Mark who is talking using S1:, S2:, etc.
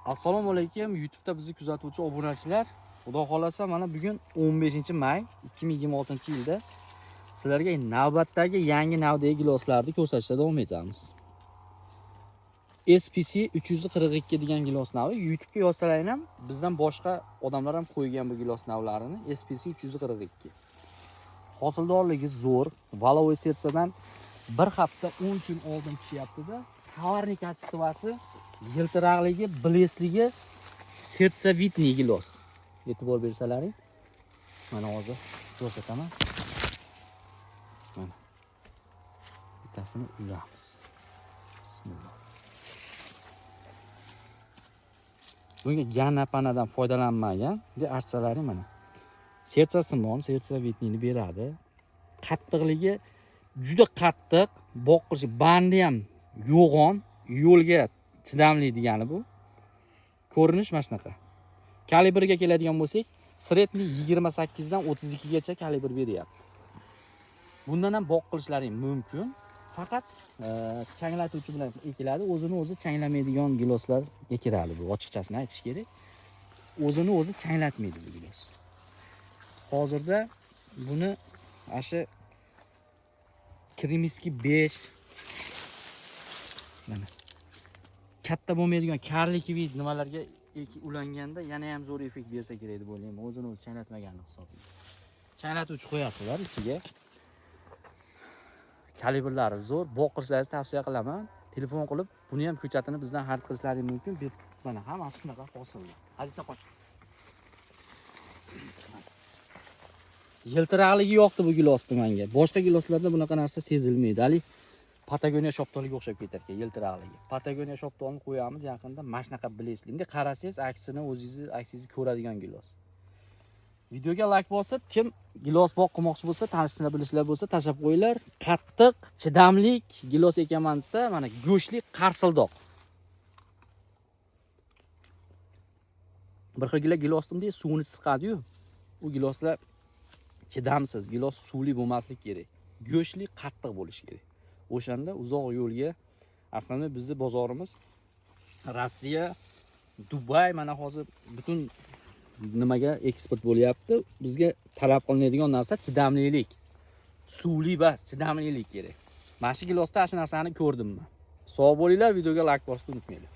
S1: Assalomu alaykum YouTube'da bizni kuzatuvchi obunachilar. Xudo xolasa mana bugun 15-may 2026-yilda sizlarga navbatdagi yangi navdagi giloslarni ko'rsatishda davom etamiz. SPC 342 degan gilos navi. YouTube'ga yozsalaring ham bizdan boshqa odamlar ham qo'ygan bu gilos navlarini. SPC 342. Hosildorligi zo'r. Valovoy sersadan bir hafta 10 kun oldin pishyapti-da. Tovarni kачествоsi, yiltiraqligi, blesligi sertsavitniy gilos. E'tibor bersalaring. Mana hozir ko'rsataman. Mana. Bittasini uzamiz. Bismillah. Bunga ganapanadan foydalanmagan, de artsalaring mana. Sertsasimon, sertsavitniyni beradi. Qattiqligi juda qattiq, boqishi bandi ham yo'g'on, yo'lga chidamli degani bu. Ko'rinish mana shunaqa. Kalibriga keladigan bo'lsak, sredniy 28 dan 32 gacha kalibr beryapti. Bundan ham boq qilishlaring mumkin. Faqat changlatuvchi bilan ekiladi. O'zini o'zi changlamaydigan giloslarga kiradi bu, ochiqchasini aytish kerak. O'zini o'zi changlatmaydi bu gilos. Hozirda buni asha Krimiski 5 mana katta bo'lmaydigan karlik vid nimalarga ulanganda yana ham zo'r effekt bersa kerak deb o'ylayman. O'zini o'zi changlatmagani hisobiga. Changlatuvchi qo'yasizlar ichiga. Kalibrlari zo'r, boqirishlaringizni tavsiya qilaman. Telefon qilib, buni ham ko'chatini bizdan xarid qilishlaringiz mumkin. Mana hammasi shunaqa hosilda. Hadisa qoch. Yiltiraqligi yo'qdi bu gilosni menga. Boshqa giloslarda bunaqa narsa sezilmaydi. Ali Patagonia shoptoliga o'xshab ketar ekan yiltiraqligi. Patagonia shoptolini qo'yamiz yaqinda mana shunaqa bilesli. Endi qarasangiz aksini aksizni ko'radigan gilos. Videoga like bosib, kim gilos boq qilmoqchi bo'lsa, tanishlar bilishlar bo'lsa, tashab qo'yinglar. Qattiq, chidamlik gilos ekanman desa, mana go'shtli qarsildoq. Bir xil gilosdimda suvni siqadi-yu. U giloslar chidamsiz, gilos suvli bo'lmaslik kerak. Go'shtli, qattiq bo'lishi kerak. O'shanda uzoq yo'lga aslida bizning bozorimiz Rossiya, Dubay mana hozir butun nimaga eksport bo'lyapti. Bizga talab qilinadigan narsa chidamlilik. Suvli va chidamlilik kerak. Mana shu gilosda shu narsani ko'rdimmi. Sog' bo'linglar, videoga like bosishni unutmanglar.